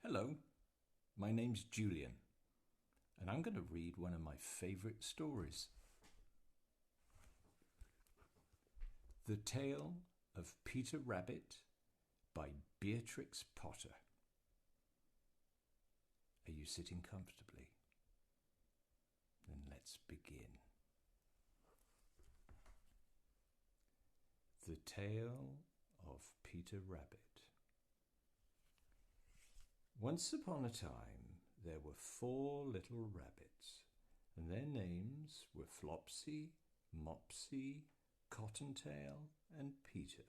Hello, my name's Julian, and I'm going to read one of my favourite stories. The Tale of Peter Rabbit by Beatrix Potter. Are you sitting comfortably? Then let's begin. The Tale of Peter Rabbit. Once upon a time, there were 4 little rabbits, and their names were Flopsy, Mopsy, Cottontail, and Peter.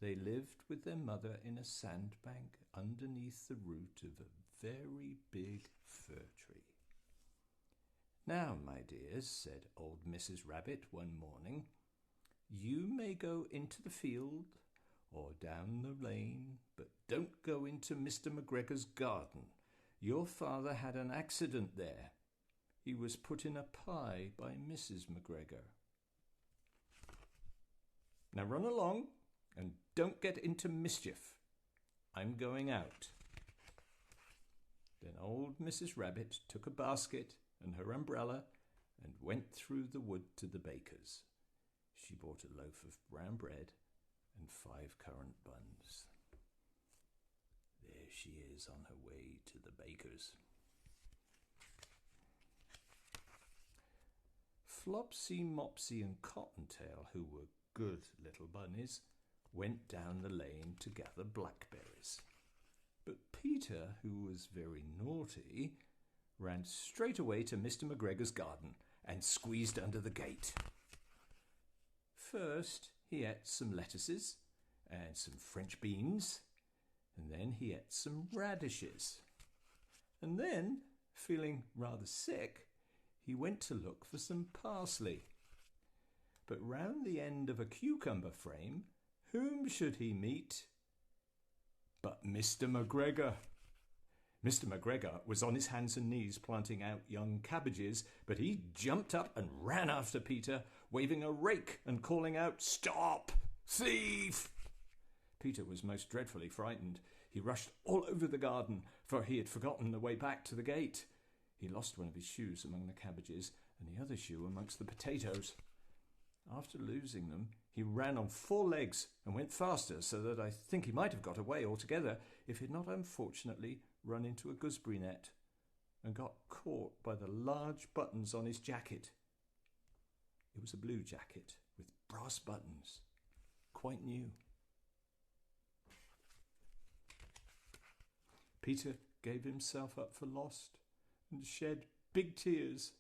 They lived with their mother in a sandbank underneath the root of a very big fir tree. "Now, my dears," said old Mrs. Rabbit one morning, "you may go into the field or down the lane, but don't go into Mr. McGregor's garden. Your father had an accident there. He was put in a pie by Mrs. McGregor. Now run along and don't get into mischief. I'm going out." Then old Mrs. Rabbit took a basket and her umbrella and went through the wood to the baker's. She bought a loaf of brown bread and 5 currant buns. There she is on her way to the baker's. Flopsy, Mopsy, and Cottontail, who were good little bunnies, went down the lane to gather blackberries. But Peter, who was very naughty, ran straight away to Mr. McGregor's garden and squeezed under the gate. First, he ate some lettuces and some French beans, and then he ate some radishes. And then, feeling rather sick, he went to look for some parsley. But round the end of a cucumber frame, whom should he meet but Mr. McGregor? Mr. McGregor was on his hands and knees planting out young cabbages, but he jumped up and ran after Peter, waving a rake and calling out, "Stop! Thief!" Peter was most dreadfully frightened. He rushed all over the garden, for he had forgotten the way back to the gate. He lost one of his shoes among the cabbages and the other shoe amongst the potatoes. After losing them, he ran on 4 legs and went faster, so that I think he might have got away altogether if he had not unfortunately run into a gooseberry net and got caught by the large buttons on his jacket. It was a blue jacket with brass buttons, quite new. Peter gave himself up for lost and shed big tears,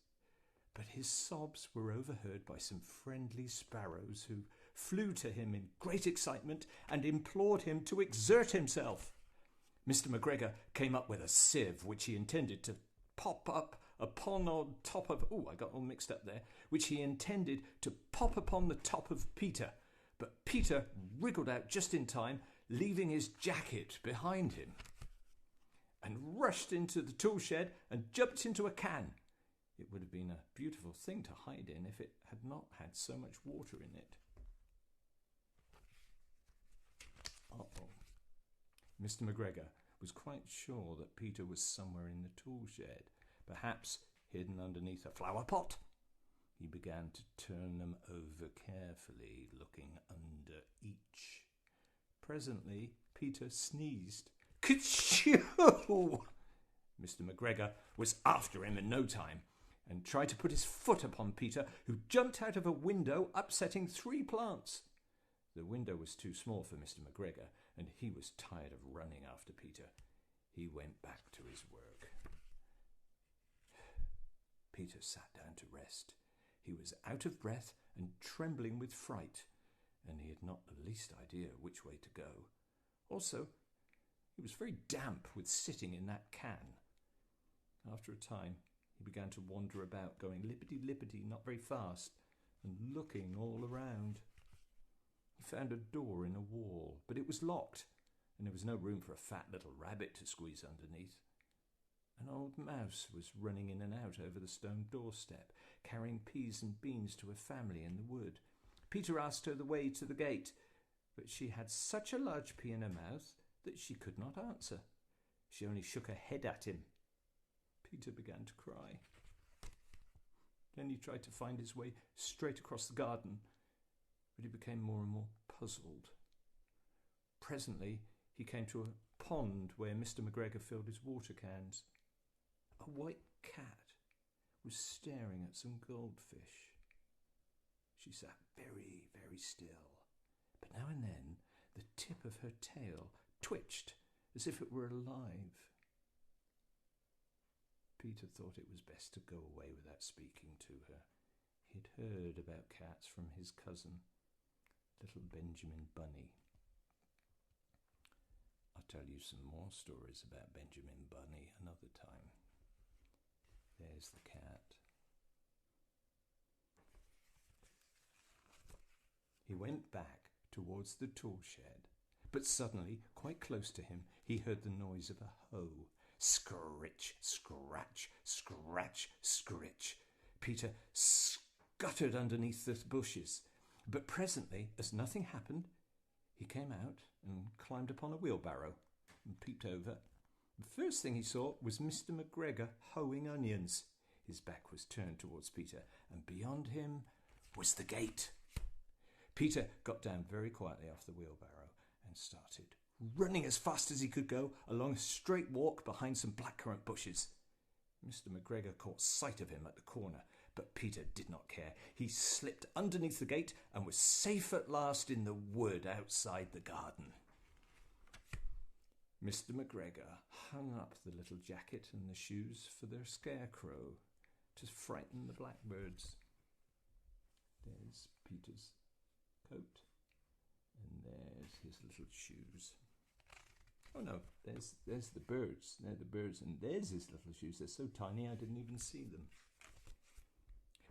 but his sobs were overheard by some friendly sparrows who flew to him in great excitement and implored him to exert himself. Mr. McGregor came up with a sieve which he intended to pop up upon on top of... I got all mixed up there. Which he intended to pop upon the top of Peter. But Peter wriggled out just in time, leaving his jacket behind him, and rushed into the tool shed and jumped into a can. It would have been a beautiful thing to hide in if it had not had so much water in it. Mr. McGregor was quite sure that Peter was somewhere in the tool shed, perhaps hidden underneath a flower pot. He began to turn them over carefully, looking under each. Presently, Peter sneezed. "Ka-choo!" Mr. McGregor was after him in no time and tried to put his foot upon Peter, who jumped out of a window, upsetting 3 plants. The window was too small for Mr. McGregor, and he was tired of running after Peter. He went back to his work. Peter sat down to rest. He was out of breath and trembling with fright, and he had not the least idea which way to go. Also, he was very damp with sitting in that can. After a time, he began to wander about, going lippity-lippity, not very fast, and looking all around. He found a door in a wall, but it was locked, and there was no room for a fat little rabbit to squeeze underneath. An old mouse was running in and out over the stone doorstep, carrying peas and beans to a family in the wood. Peter asked her the way to the gate, but she had such a large pea in her mouth that she could not answer. She only shook her head at him. Peter began to cry. Then he tried to find his way straight across the garden, but he became more and more puzzled. Presently, he came to a pond where Mr. McGregor filled his water cans. A white cat was staring at some goldfish. She sat very, very still, but now and then the tip of her tail twitched as if it were alive. Peter thought it was best to go away without speaking to her. He'd heard about cats from his cousin, little Benjamin Bunny. I'll tell you some more stories about Benjamin Bunny another time. There's the cat. He went back towards the tool shed, but suddenly, quite close to him, he heard the noise of a hoe. Scritch, scratch, scratch, scritch. Peter scuttered underneath the bushes, but presently, as nothing happened, he came out and climbed upon a wheelbarrow and peeped over. The first thing he saw was Mr. McGregor hoeing onions. His back was turned towards Peter, and beyond him was the gate. Peter got down very quietly off the wheelbarrow and started running as fast as he could go along a straight walk behind some blackcurrant bushes. Mr. McGregor caught sight of him at the corner, but Peter did not care. He slipped underneath the gate and was safe at last in the wood outside the garden. Mr. McGregor hung up the little jacket and the shoes for their scarecrow to frighten the blackbirds. There's Peter's coat, and there's his little shoes. Oh no, there's the birds. They're the birds, and there's his little shoes. They're so tiny I didn't even see them.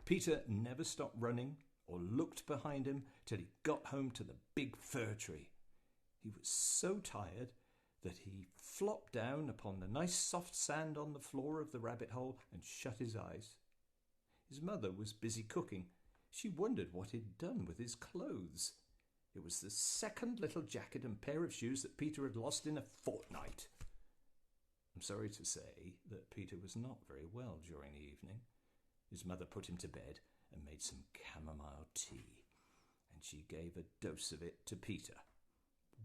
Peter never stopped running or looked behind him till he got home to the big fir tree. He was so tired that he flopped down upon the nice soft sand on the floor of the rabbit hole and shut his eyes. His mother was busy cooking. She wondered what he'd done with his clothes. It was the second little jacket and pair of shoes that Peter had lost in a fortnight. I'm sorry to say that Peter was not very well during the evening. His mother put him to bed and made some chamomile tea, and she gave a dose of it to Peter.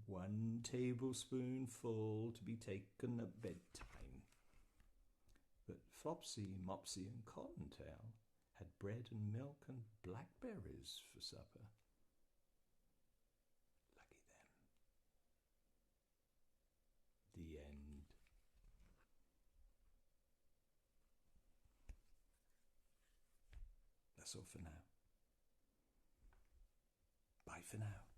1 tablespoonful to be taken at bedtime. But Flopsy, Mopsy and Cottontail had bread and milk and blackberries for supper. Lucky them. The end. That's all for now. Bye for now.